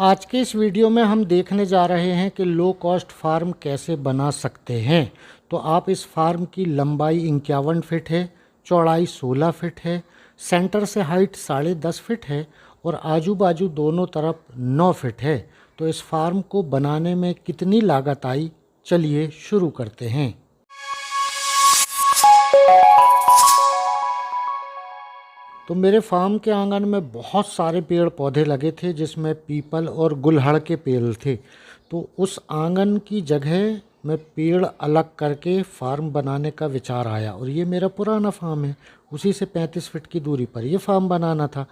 आज के इस वीडियो में हम देखने जा रहे हैं कि लो कॉस्ट फार्म कैसे बना सकते हैं। तो आप इस फार्म की लंबाई 51 फीट है, चौड़ाई 16 फीट है, सेंटर से हाइट 10.5 फीट है और आजू बाजू दोनों तरफ 9 फीट है। तो इस फार्म को बनाने में कितनी लागत आई, चलिए शुरू करते हैं। तो मेरे फार्म के आंगन में बहुत सारे पेड़ पौधे लगे थे, जिसमें पीपल और गुलहड़ के पेड़ थे। तो उस आंगन की जगह में पेड़ अलग करके फार्म बनाने का विचार आया, और ये मेरा पुराना फार्म है, उसी से 35 फीट की दूरी पर ये फार्म बनाना था।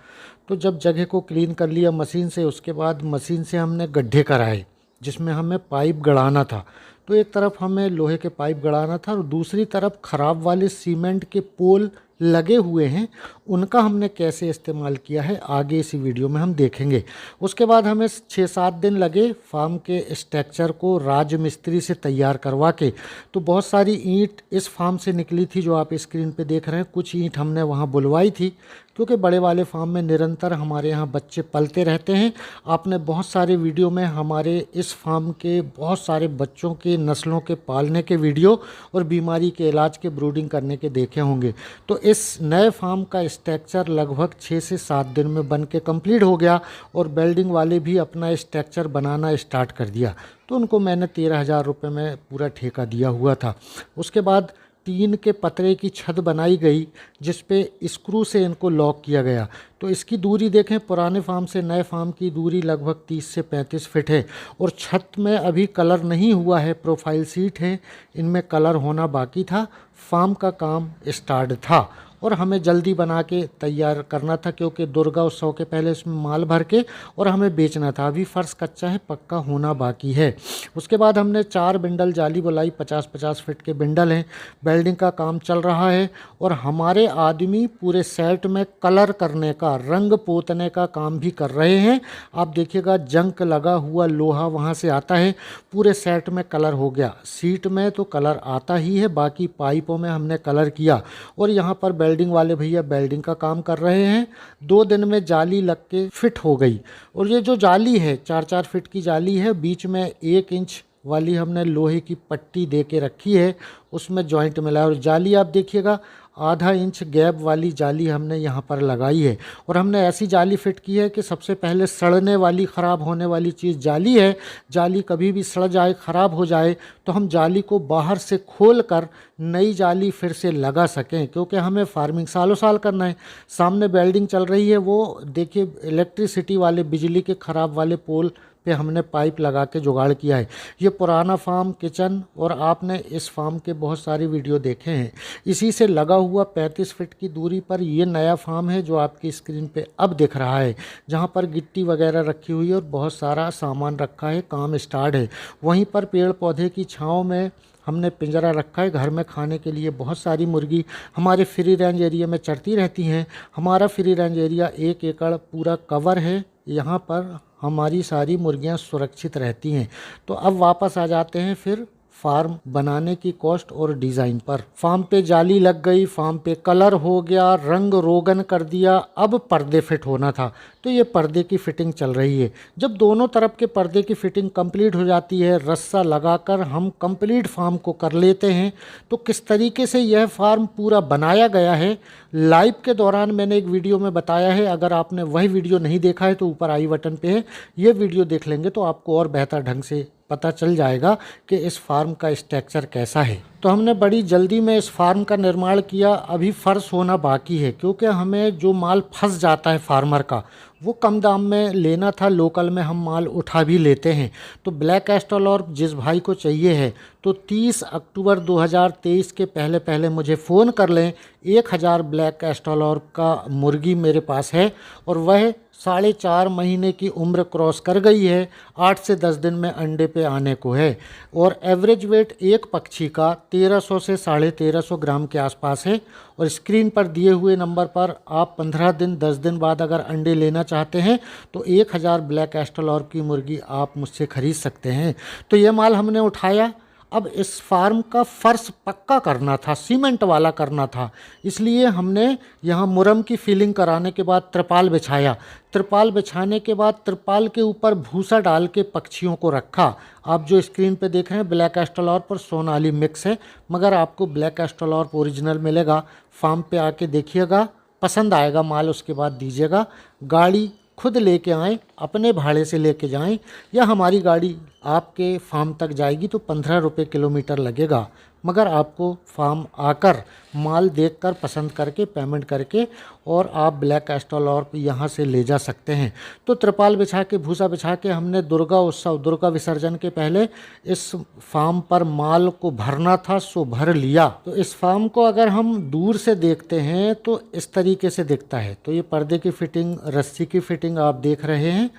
तो जब जगह को क्लीन कर लिया मशीन से, उसके बाद मशीन से हमने गड्ढे कराए जिसमें हमें पाइप गड़ाना था। तो एक तरफ हमें लोहे के पाइप गड़ाना था और दूसरी तरफ ख़राब वाले सीमेंट के पोल लगे हुए हैं, उनका हमने कैसे इस्तेमाल किया है आगे इसी वीडियो में हम देखेंगे। उसके बाद हमें 6-7 दिन लगे फार्म के स्ट्रक्चर को राज मिस्त्री से तैयार करवा के। तो बहुत सारी ईंट इस फार्म से निकली थी जो आप स्क्रीन पे देख रहे हैं। कुछ ईंट हमने वहाँ बुलवाई थी, क्योंकि बड़े वाले फार्म में निरंतर हमारे यहाँ बच्चे पलते रहते हैं। आपने बहुत सारे वीडियो में हमारे इस फार्म के बहुत सारे बच्चों के नस्लों के पालने के वीडियो और बीमारी के इलाज के ब्रूडिंग करने के देखे होंगे। तो इस नए फार्म का स्ट्रक्चर लगभग 6 से 7 दिन में बन के कंप्लीट हो गया और वेल्डिंग वाले भी अपना स्ट्रक्चर बनाना स्टार्ट कर दिया। तो उनको मैंने 13,000 रुपये में पूरा ठेका दिया हुआ था। उसके बाद टीन के पतरे की छत बनाई गई, जिस पे स्क्रू से इनको लॉक किया गया। तो इसकी दूरी देखें, पुराने फार्म से नए फार्म की दूरी लगभग 30 से 35 फीट है। और छत में अभी कलर नहीं हुआ है, प्रोफाइल सीट है, इनमें कलर होना बाकी था। फार्म का काम स्टार्ट था और हमें जल्दी बना के तैयार करना था, क्योंकि दुर्गा उत्सव के पहले इसमें माल भर के और हमें बेचना था। अभी फर्श कच्चा है, पक्का होना बाकी है। उसके बाद हमने 4 बिंडल जाली बुलाई, 50-50 फीट के बिंडल हैं। वेल्डिंग का काम चल रहा है और हमारे आदमी पूरे सेट में कलर करने का, रंग पोतने का काम भी कर रहे हैं। आप देखिएगा जंक लगा हुआ लोहा वहाँ से आता है, पूरे सेट में कलर हो गया। सीट में तो कलर आता ही है, बाकी पाइपों में हमने कलर किया। और यहाँ पर वेल्डिंग वाले भैया वेल्डिंग का काम कर रहे हैं। 2 दिन में जाली लग के फिट हो गई। और ये जो जाली है 4-4 फीट की जाली है, बीच में 1 इंच वाली हमने लोहे की पट्टी दे के रखी है, उसमें जॉइंट मिला है। और जाली आप देखिएगा आधा इंच गैप वाली जाली हमने यहाँ पर लगाई है। और हमने ऐसी जाली फिट की है कि सबसे पहले सड़ने वाली, ख़राब होने वाली चीज़ जाली है। जाली कभी भी सड़ जाए, ख़राब हो जाए, तो हम जाली को बाहर से खोल कर नई जाली फिर से लगा सकें, क्योंकि हमें फार्मिंग सालों साल करना है। सामने वेल्डिंग चल रही है, वो देखिए इलेक्ट्रिसिटी वाले, बिजली के ख़राब वाले पोल पे हमने पाइप लगा के जुगाड़ किया है। ये पुराना फार्म किचन, और आपने इस फार्म के बहुत सारे वीडियो देखे हैं। इसी से लगा हुआ 35 फीट की दूरी पर ये नया फार्म है जो आपकी स्क्रीन पे अब दिख रहा है, जहाँ पर गिट्टी वगैरह रखी हुई है और बहुत सारा सामान रखा है, काम स्टार्ट है। वहीं पर पेड़ पौधे की छाँव में हमने पिंजरा रखा है। घर में खाने के लिए बहुत सारी मुर्गी हमारे फ्री रेंज एरिया में चरती रहती हैं। हमारा फ्री रेंज एरिया 1 एकड़ पूरा कवर है, यहाँ पर हमारी सारी मुर्गियाँ सुरक्षित रहती हैं। तो अब वापस आ जाते हैं फिर फार्म बनाने की कॉस्ट और डिज़ाइन पर। फार्म पे जाली लग गई, फार्म पे कलर हो गया, रंग रोगन कर दिया, अब पर्दे फिट होना था। तो ये पर्दे की फिटिंग चल रही है। जब दोनों तरफ के पर्दे की फिटिंग कंप्लीट हो जाती है, रस्सा लगाकर हम कंप्लीट फार्म को कर लेते हैं। तो किस तरीके से यह फार्म पूरा बनाया गया है, लाइव के दौरान मैंने एक वीडियो में बताया है। अगर आपने वही वीडियो नहीं देखा है तो ऊपर आई बटन पे है, ये वीडियो देख लेंगे तो आपको और बेहतर ढंग से पता चल जाएगा कि इस फार्म का स्ट्रक्चर कैसा है। तो हमने बड़ी जल्दी में इस फार्म का निर्माण किया। अभी फर्श होना बाकी है, क्योंकि हमें जो माल फंस जाता है फार्मर का, वो कम दाम में लेना था। लोकल में हम माल उठा भी लेते हैं। तो ब्लैक एस्ट्रोलॉर्प जिस भाई को चाहिए है, तो 30 अक्टूबर 2023 के पहले पहले मुझे फ़ोन कर लें। 1000 ब्लैक एस्ट्रोलॉर्प का मुर्गी मेरे पास है और वह 4.5 महीने की उम्र क्रॉस कर गई है। 8 से 10 दिन में अंडे पे आने को है। और एवरेज वेट एक पक्षी का 1300 से 1350 ग्राम के आसपास है। और स्क्रीन पर दिए हुए नंबर पर आप 15 दिन 10 दिन बाद अगर अंडे लेना चाहते हैं तो 1000 ब्लैक एस्ट्रोलॉर्प की मुर्गी आप मुझसे ख़रीद सकते हैं। तो ये माल हमने उठाया। अब इस फार्म का फर्श पक्का करना था, सीमेंट वाला करना था, इसलिए हमने यहाँ मुरम की फिलिंग कराने के बाद त्रिपाल बिछाया। त्रिपाल बिछाने के बाद त्रिपाल के ऊपर भूसा डाल के पक्षियों को रखा। आप जो स्क्रीन पे देख रहे हैं ब्लैक एस्ट्रोलॉर्प और सोनाली मिक्स है, मगर आपको ब्लैक एस्ट्रोलॉर्प ओरिजिनल मिलेगा। फार्म पे आके देखिएगा, पसंद आएगा माल उसके बाद दीजिएगा। गाड़ी खुद लेके आएँ, अपने भाड़े से लेके जाएं, या हमारी गाड़ी आपके फार्म तक जाएगी तो 15 रुपये किलोमीटर लगेगा, मगर आपको फार्म आकर माल देखकर पसंद करके पेमेंट करके और आप ब्लैक एस्ट्रोलॉर्प यहाँ से ले जा सकते हैं। तो त्रिपाल बिछा के भूसा बिछा के हमने दुर्गा उत्सव, दुर्गा विसर्जन के पहले इस फार्म पर माल को भरना था, सो भर लिया। तो इस फार्म को अगर हम दूर से देखते हैं तो इस तरीके से दिखता है। तो ये पर्दे की फिटिंग, रस्सी की फिटिंग आप देख रहे हैं,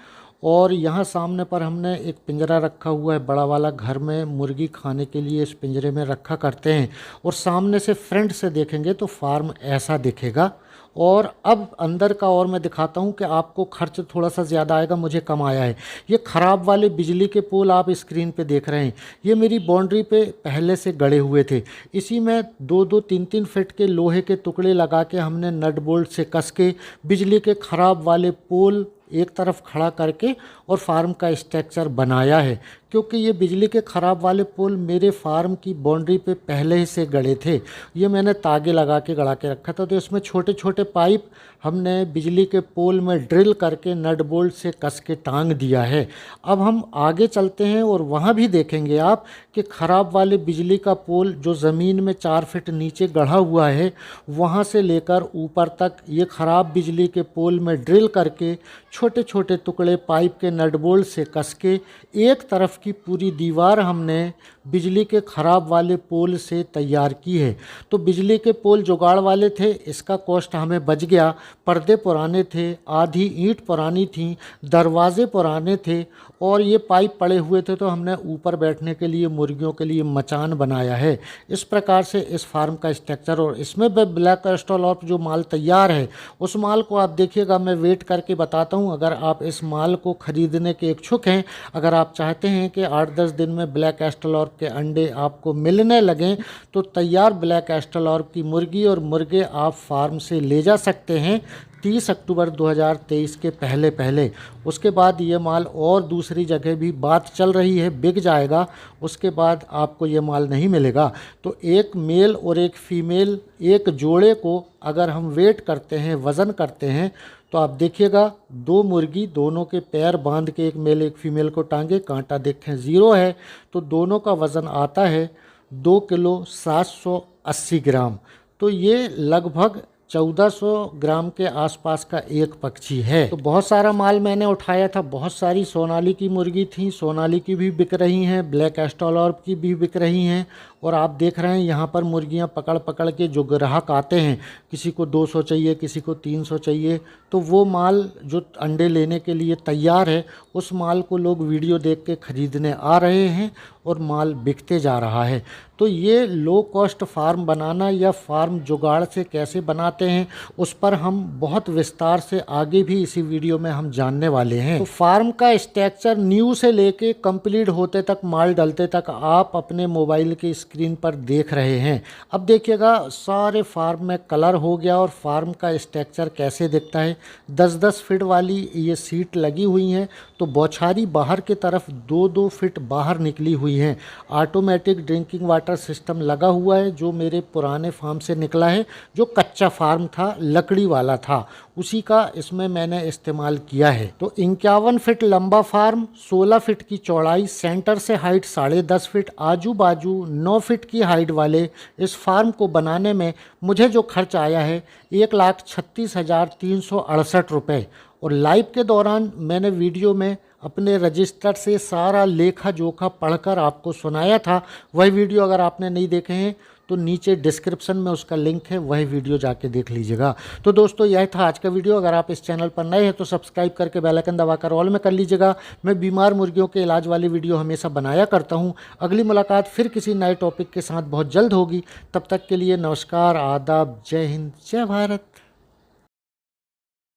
और यहाँ सामने पर हमने एक पिंजरा रखा हुआ है बड़ा वाला। घर में मुर्गी खाने के लिए इस पिंजरे में रखा करते हैं। और सामने से फ्रंट से देखेंगे तो फार्म ऐसा दिखेगा। और अब अंदर का और मैं दिखाता हूँ कि आपको खर्च थोड़ा सा ज़्यादा आएगा, मुझे कम आया है। ये ख़राब वाले बिजली के पोल आप स्क्रीन पे देख रहे हैं, ये मेरी बाउंड्री पे पहले से गड़े हुए थे। इसी में 2-2, 3-3 फीट के लोहे के टुकड़े लगा के हमने नट बोल्ट से कस के बिजली के ख़राब वाले पोल एक तरफ खड़ा करके और फार्म का स्ट्रक्चर बनाया है। क्योंकि ये बिजली के ख़राब वाले पोल मेरे फार्म की बाउंड्री पे पहले ही से गड़े थे, ये मैंने तागे लगा के गड़ा के रखा था। तो इसमें छोटे छोटे पाइप हमने बिजली के पोल में ड्रिल करके नट बोल्ट से कस के टांग दिया है। अब हम आगे चलते हैं और वहाँ भी देखेंगे आप कि ख़राब वाले बिजली का पोल जो ज़मीन में 4 फीट नीचे गढ़ा हुआ है, वहाँ से लेकर ऊपर तक ये ख़राब बिजली के पोल में ड्रिल करके छोटे छोटे टुकड़े पाइप के नट बोल्ट से कस के एक तरफ की पूरी दीवार हमने बिजली के ख़राब वाले पोल से तैयार की है। तो बिजली के पोल जुगाड़ वाले थे, इसका कॉस्ट हमें बच गया। पर्दे पुराने थे, आधी ईंट पुरानी थी, दरवाजे पुराने थे, और ये पाइप पड़े हुए थे, तो हमने ऊपर बैठने के लिए मुर्गियों के लिए मचान बनाया है। इस प्रकार से इस फार्म का स्ट्रक्चर, और इसमें ब्लैक एस्ट्रोलॉर्प जो माल तैयार है उस माल को आप देखिएगा, मैं वेट करके बताता हूँ। अगर आप इस माल को ख़रीदने के इच्छुक हैं, अगर आप चाहते हैं कि 8-10 दिन में ब्लैक एस्ट्रोलॉर्प के अंडे आपको मिलने लगें, तो तैयार ब्लैक एस्ट्रोलॉर्प की मुर्गी और मुर्गे आप फार्म से ले जा सकते हैं 30 अक्टूबर 2023 के पहले पहले। उसके बाद ये माल और दूसरी जगह भी बात चल रही है, बिक जाएगा, उसके बाद आपको ये माल नहीं मिलेगा। तो एक मेल और एक फीमेल, एक जोड़े को अगर हम वेट करते हैं, वज़न करते हैं, तो आप देखिएगा 2 मुर्गी, दोनों के पैर बांध के एक मेल एक फीमेल को टांगे, कांटा देखें 0 है, तो दोनों का वज़न आता है 2 किलो 780 ग्राम। तो ये लगभग 1400 ग्राम के आसपास का एक पक्षी है। तो बहुत सारा माल मैंने उठाया था, बहुत सारी सोनाली की मुर्गी थी, सोनाली की भी बिक रही हैं, ब्लैक एस्ट्रोलॉर्प की भी बिक रही हैं। और आप देख रहे हैं यहाँ पर मुर्गियाँ पकड़ पकड़ के जो ग्राहक आते हैं, किसी को 200 चाहिए, किसी को 300 चाहिए, तो वो माल जो अंडे लेने के लिए तैयार है, उस माल को लोग वीडियो देख के ख़रीदने आ रहे हैं और माल बिकते जा रहा है। तो ये लो कॉस्ट फार्म बनाना या फार्म जुगाड़ से कैसे बनाते हैं, उस पर हम बहुत विस्तार से आगे भी इसी वीडियो में हम जानने वाले हैं। तो फार्म का स्ट्रक्चर न्यू से लेके कंप्लीट होते तक, माल डलते तक आप अपने मोबाइल के स्क्रीन पर देख रहे हैं। अब देखिएगा सारे फार्म में कलर हो गया और फार्म का स्ट्रक्चर कैसे दिखता है। 10-10 फीट वाली ये सीट लगी हुई हैं, तो बौछारी बाहर की तरफ 2-2 फीट बाहर निकली हुई हैं। ऑटोमेटिक ड्रिंकिंग वाटर सिस्टम लगा हुआ है, जो मेरे पुराने फार्म से निकला है, जो कच्चा फार्म था, लकड़ी वाला था, उसी का इसमें मैंने इस्तेमाल किया है। तो 51 फीट लंबा फार्म, 16 फीट की चौड़ाई, सेंटर से हाइट 10.5 फीट, आजू बाजू 9 फीट की हाइट वाले इस फार्म को बनाने में मुझे जो खर्च आया है 1,36,368 रुपये। और लाइव के दौरान मैंने वीडियो में अपने रजिस्टर से सारा लेखा जोखा पढ़कर आपको सुनाया था। वही वीडियो अगर आपने नहीं देखे हैं तो नीचे डिस्क्रिप्शन में उसका लिंक है, वही वीडियो जाके देख लीजिएगा। तो दोस्तों यह था आज का वीडियो। अगर आप इस चैनल पर नए हैं तो सब्सक्राइब करके बेल आइकन दबाकर ऑल में कर लीजिएगा। मैं बीमार मुर्गियों के इलाज वाली वीडियो हमेशा बनाया करता हूं। अगली मुलाकात फिर किसी नए टॉपिक के साथ बहुत जल्द होगी। तब तक के लिए नमस्कार, आदाब, जय हिंद, जय भारत।